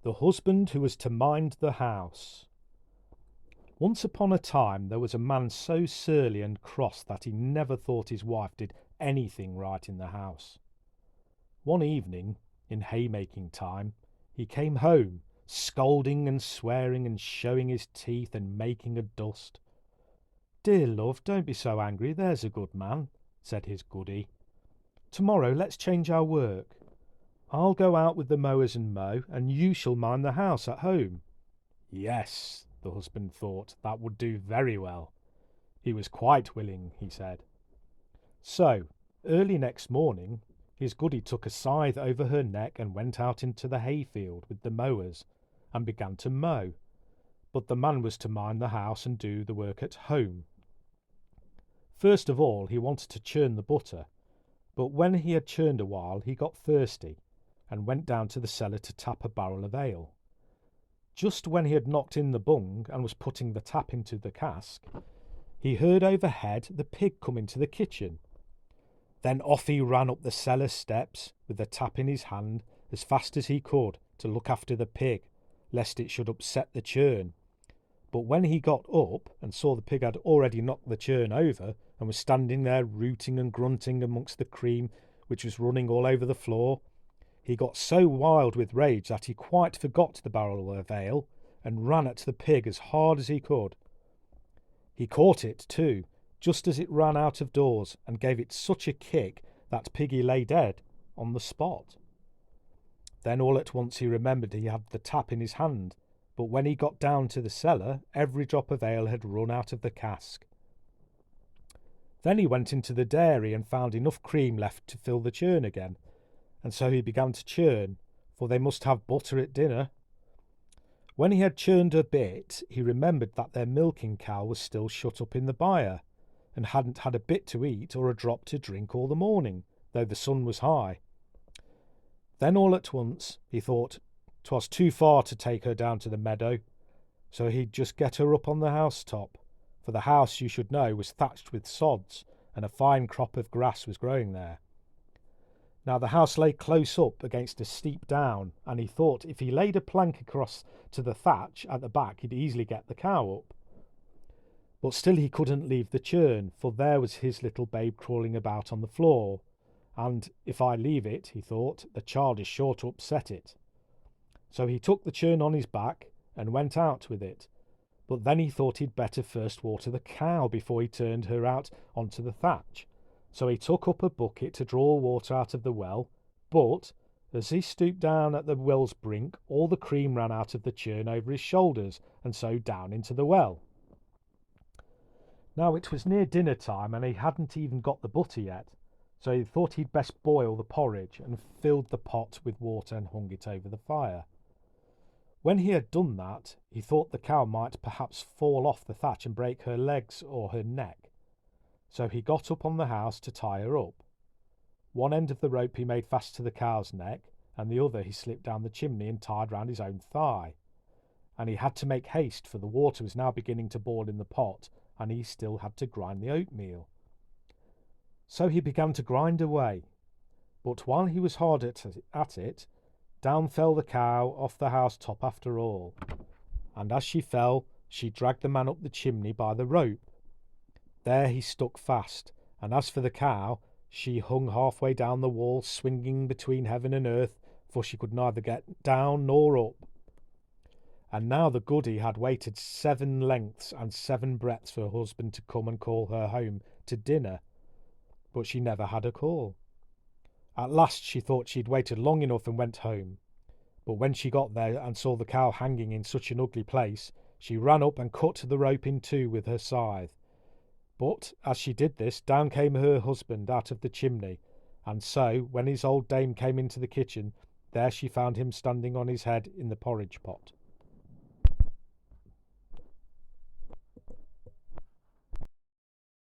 The husband who was to mind the house. Once upon a time there was a man so surly and cross that he never thought his wife did anything right in the house. One evening, in haymaking time, he came home, scolding and swearing and showing his teeth and making a dust. "Dear love, don't be so angry, there's a good man," said his goody. "Tomorrow let's change our work. I'll go out with the mowers and mow, and you shall mind the house at home." Yes, the husband thought, that would do very well. He was quite willing, he said. So, early next morning, his goody took a scythe over her neck and went out into the hayfield with the mowers and began to mow, but the man was to mind the house and do the work at home. First of all, he wanted to churn the butter, but when he had churned a while, he got thirsty and went down to the cellar to tap a barrel of ale. Just when he had knocked in the bung and was putting the tap into the cask, he heard overhead the pig come into the kitchen. Then off he ran up the cellar steps with the tap in his hand as fast as he could to look after the pig, lest it should upset the churn. But when he got up and saw the pig had already knocked the churn over and was standing there rooting and grunting amongst the cream which was running all over the floor, he got so wild with rage that he quite forgot the barrel of ale and ran at the pig as hard as he could. He caught it, too, just as it ran out of doors, and gave it such a kick that piggy lay dead on the spot. Then all at once he remembered he had the tap in his hand, but when he got down to the cellar, every drop of ale had run out of the cask. Then he went into the dairy and found enough cream left to fill the churn again, and so he began to churn, for they must have butter at dinner. When he had churned a bit, he remembered that their milking cow was still shut up in the byre, and hadn't had a bit to eat or a drop to drink all the morning, though the sun was high. Then all at once he thought 'twas too far to take her down to the meadow, so he'd just get her up on the housetop, for the house, you should know, was thatched with sods, and a fine crop of grass was growing there. Now the house lay close up against a steep down, and he thought if he laid a plank across to the thatch at the back he'd easily get the cow up. But still he couldn't leave the churn, for there was his little babe crawling about on the floor, and if I leave it, he thought, the child is sure to upset it. So he took the churn on his back and went out with it, but then he thought he'd better first water the cow before he turned her out onto the thatch. So he took up a bucket to draw water out of the well, but as he stooped down at the well's brink, all the cream ran out of the churn over his shoulders, and so down into the well. Now it was near dinner time, and he hadn't even got the butter yet, so he thought he'd best boil the porridge, and filled the pot with water and hung it over the fire. When he had done that, he thought the cow might perhaps fall off the thatch and break her legs or her neck. So he got up on the house to tie her up. One end of the rope he made fast to the cow's neck, and the other he slipped down the chimney and tied round his own thigh. And he had to make haste, for the water was now beginning to boil in the pot, and he still had to grind the oatmeal. So he began to grind away. But while he was hard at it, down fell the cow off the housetop after all. And as she fell, she dragged the man up the chimney by the rope. There he stuck fast, and as for the cow, she hung halfway down the wall, swinging between heaven and earth, for she could neither get down nor up. And now the goody had waited 7 lengths and 7 breadths for her husband to come and call her home to dinner, but she never had a call. At last she thought she'd waited long enough and went home, but when she got there and saw the cow hanging in such an ugly place, she ran up and cut the rope in two with her scythe. But as she did this, down came her husband out of the chimney, and so, when his old dame came into the kitchen, there she found him standing on his head in the porridge pot.